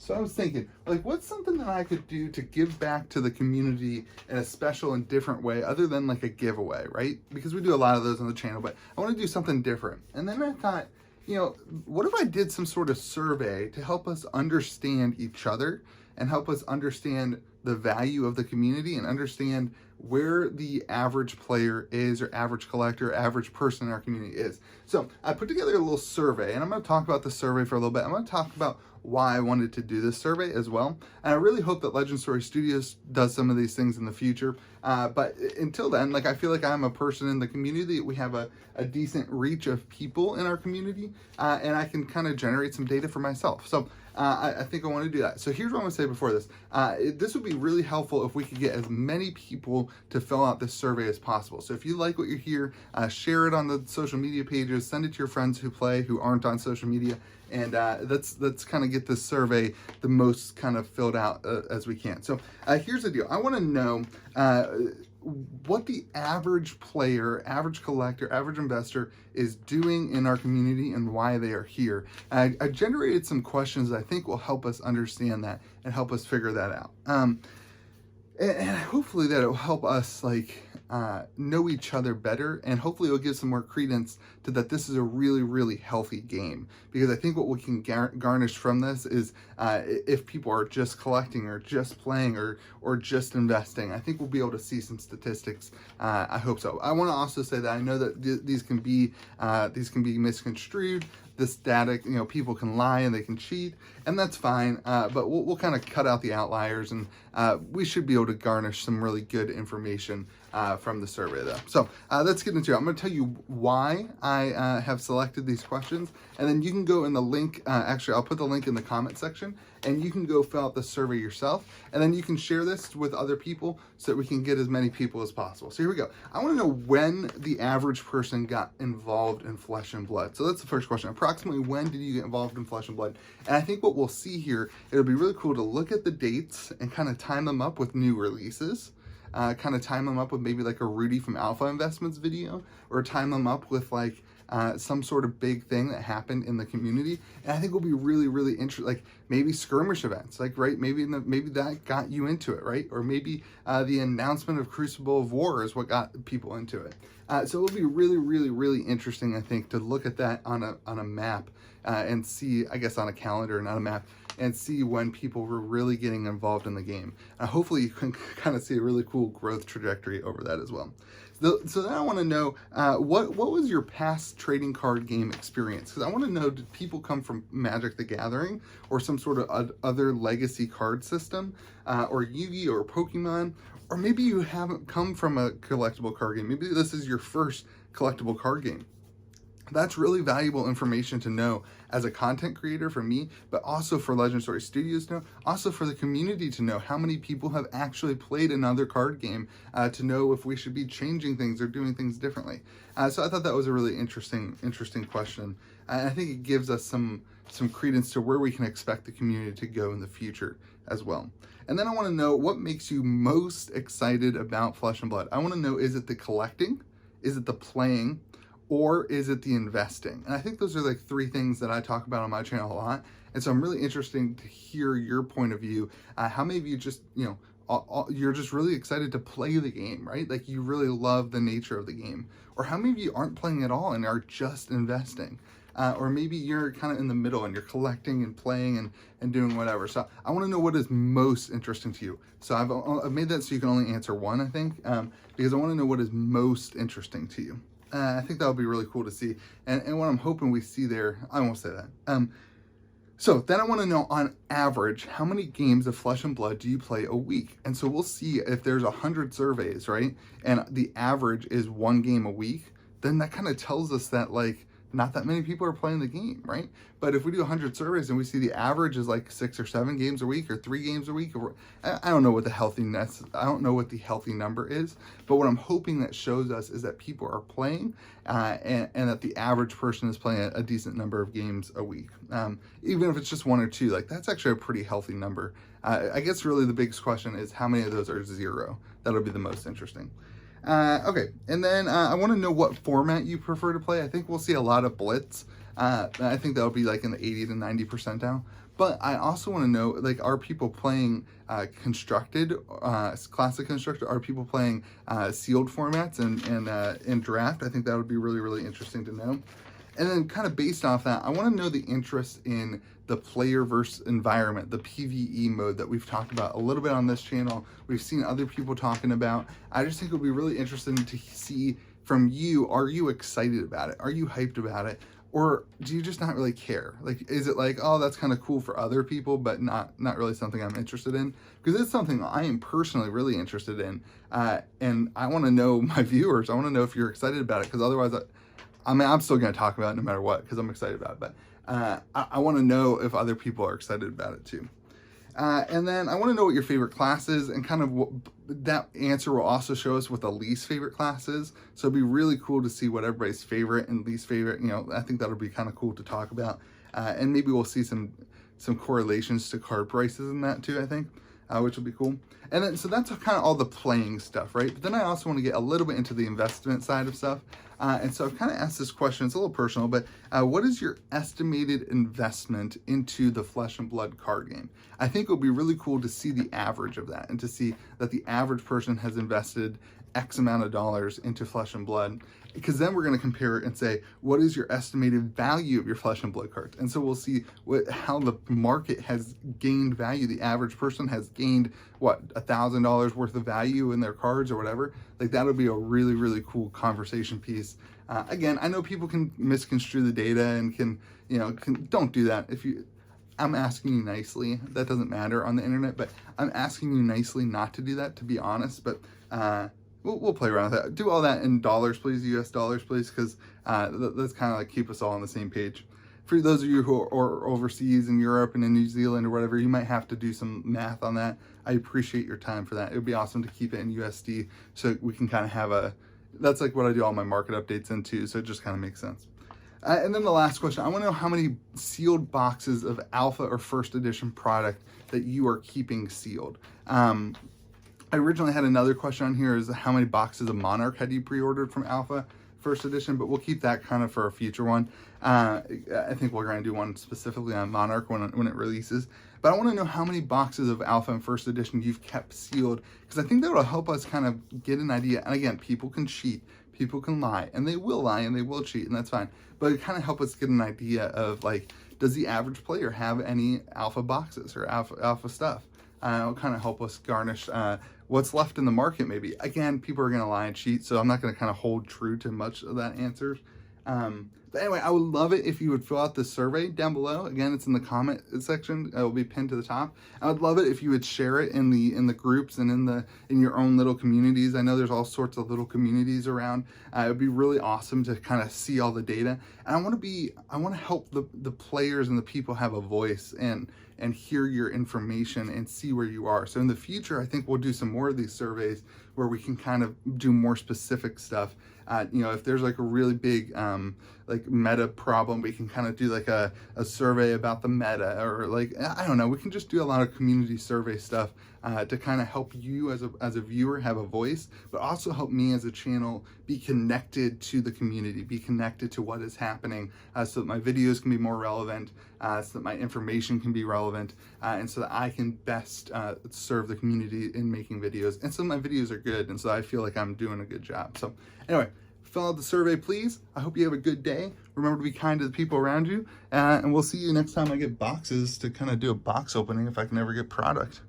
So I was thinking, like, what's something that I could do to give back to the community in a special and different way other than like a giveaway, right? Because we do a lot of those on the channel, but I want to do something different. And then I thought, you know, what if I did some sort of survey to help us understand each other and help us understand the value of the community and understand where the average player is, or average collector, average person in our community is. So I put together a little survey, and I'm going to talk about the survey for a little bit. I'm going to talk about why I wanted to do this survey as well. And I really hope that Legend Story Studios does some of these things in the future. But until then, like, I feel like I'm a person in the community. We have a decent reach of people in our community, and I can kind of generate some data for myself. So I think I want to do that. So here's what I'm going to say before this. This would be really helpful if we could get as many people to fill out this survey as possible. So if you like what you hear, share it on the social media pages, send it to your friends who play, who aren't on social media, and let's kind of get this survey the most kind of filled out as we can. So here's the deal. I want to know what the average player, average collector, average investor is doing in our community and why they are here. I generated some questions that I think will help us understand that and help us figure that out. And hopefully that will help us know each other better, and hopefully it'll give some more credence to that this is a really, really healthy game. Because I think what we can garnish from this is if people are just collecting or just playing or just investing, I think we'll be able to see some statistics. I hope so. I want to also say that I know that these can be misconstrued. This data, you know, people can lie and they can cheat, and that's fine, but we'll kind of cut out the outliers, and we should be able to garnish some really good information from the survey though. So let's get into it. I'm going to tell you why I have selected these questions, and then you can go in the link, actually I'll put the link in the comment section, and you can go fill out the survey yourself, and then you can share this with other people so that we can get as many people as possible. So here we go. I want to know when the average person got involved in Flesh and Blood. So that's the first question. Approximately when did you get involved in Flesh and Blood? And I think what we'll see here, it'll be really cool to look at the dates and kind of time them up with new releases. Kind of time them up with maybe like a Rudy from Alpha Investments video, or time them up with like some sort of big thing that happened in the community. And I think will be really, really interesting, like maybe skirmish events, like, right, maybe that got you into it, right? Or maybe the announcement of Crucible of War is what got people into it. So it'll be really, really, really interesting, I think, to look at that on a map and see, I guess on a calendar, not a map, and see when people were really getting involved in the game. Hopefully you can kind of see a really cool growth trajectory over that as well. So then I want to know, what was your past trading card game experience? Because I want to know, did people come from Magic the Gathering or some sort of other legacy card system, or Yu-Gi-Oh or Pokemon, or maybe you haven't come from a collectible card game. Maybe this is your first collectible card game. That's really valuable information to know as a content creator for me, but also for Legend Story Studios to know, also for the community to know how many people have actually played another card game, to know if we should be changing things or doing things differently. So I thought that was a really interesting question. And I think it gives us some credence to where we can expect the community to go in the future as well. And then I want to know what makes you most excited about Flesh and Blood. I want to know, is it the collecting? Is it the playing? Or is it the investing? And I think those are like three things that I talk about on my channel a lot. And so I'm really interested to hear your point of view. How many of you just, you know, you're just really excited to play the game, right? Like you really love the nature of the game. Or how many of you aren't playing at all and are just investing? Or maybe you're kind of in the middle and you're collecting and playing and doing whatever. So I want to know what is most interesting to you. So I've made that so you can only answer one, I think, because I want to know what is most interesting to you. I think that would be really cool to see. And what I'm hoping we see there, I won't say that. So then I want to know, on average, how many games of Flesh and Blood do you play a week? And so we'll see if there's 100 surveys, right? And the average is 1 game a week, then that kind of tells us that, like, not that many people are playing the game, right? But if we do 100 surveys and we see the average is like 6 or 7 games a week or 3 games a week, or I don't know what the healthy number is, but what I'm hoping that shows us is that people are playing, and that the average person is playing a decent number of games a week. Even if it's just 1 or 2, like that's actually a pretty healthy number. I guess really the biggest question is how many of those are 0? That'll be the most interesting. Okay, and then I want to know what format you prefer to play. I think we'll see a lot of Blitz. I think that'll be like in the 80 to 90 percentile. But I also want to know, like, are people playing constructed, classic constructed? Are people playing sealed formats and draft? I think that would be really, really interesting to know. And then kind of based off that, I want to know the interest in the player versus environment, the PvE mode that we've talked about a little bit on this channel. We've seen other people talking about. I just think it would be really interesting to see from you, are you excited about it? Are you hyped about it? Or do you just not really care? Like, is it like, oh, that's kind of cool for other people, but not really something I'm interested in? Because it's something I am personally really interested in. And I want to know my viewers, I want to know if you're excited about it, because otherwise, I mean, I'm still going to talk about it no matter what, because I'm excited about it. But I want to know if other people are excited about it too. And then I want to know what your favorite class is, and kind of what that answer will also show us what the least favorite class is. So it'd be really cool to see what everybody's favorite and least favorite, you know, I think that'll be kind of cool to talk about. And maybe we'll see some correlations to card prices in that too, I think, which will be cool. And then, so that's kind of all the playing stuff, right? But then I also want to get a little bit into the investment side of stuff. And so I've kind of asked this question, it's a little personal, but what is your estimated investment into the Flesh and Blood card game? I think it would be really cool to see the average of that, and to see that the average person has invested X amount of dollars into Flesh and Blood, because then we're going to compare it and say, what is your estimated value of your Flesh and Blood cards? And so we'll see how the market has gained value. The average person has gained, what, $1,000 worth of value in their cards or whatever. Like, that would be a really, really cool conversation piece. Again, I know people can misconstrue the data and don't do that. I'm asking you nicely. That doesn't matter on the internet, but I'm asking you nicely not to do that, to be honest. But we'll play around with that. Do all that in dollars, please, US dollars, please, because that's kind of like keep us all on the same page. For those of you who are overseas in Europe and in New Zealand or whatever, you might have to do some math on that. I appreciate your time for that. It would be awesome to keep it in USD so we can kind of have that's like what I do all my market updates into, so it just kind of makes sense. And then the last question, I want to know how many sealed boxes of alpha or first edition product that you are keeping sealed. I originally had another question on here, is how many boxes of Monarch had you pre-ordered from alpha first edition, but we'll keep that kind of for a future one. I think we're going to do one specifically on Monarch when it releases. But I want to know how many boxes of alpha and first edition you've kept sealed, because I think that will help us kind of get an idea. And again, people can cheat, people can lie, and they will lie and they will cheat, and that's fine. But it kind of help us get an idea of, like, does the average player have any alpha boxes or alpha stuff? It'll kind of help us garnish what's left in the market, maybe. Again, people are going to lie and cheat, so I'm not going to kind of hold true to much of that answer. But anyway, I would love it if you would fill out the survey down below. Again, it's in the comment section. It will be pinned to the top. I would love it if you would share it in the groups and in your own little communities. I know there's all sorts of little communities around. It would be really awesome to kind of see all the data. And I want to help the players and the people have a voice and hear your information and see where you are. So in the future, I think we'll do some more of these surveys where we can kind of do more specific stuff. If there's like a really big like meta problem, we can kind of do like a survey about the meta, or like, I don't know, we can just do a lot of community survey stuff to kind of help you as a viewer have a voice, but also help me as a channel be connected to the community, be connected to what is happening, so that my videos can be more relevant, so that my information can be relevant, and so that I can best serve the community in making videos. And so my videos are good, and so I feel like I'm doing a good job. So anyway, fill out the survey, please. I hope you have a good day. Remember to be kind to the people around you, and we'll see you next time I get boxes to kind of do a box opening if I can ever get product.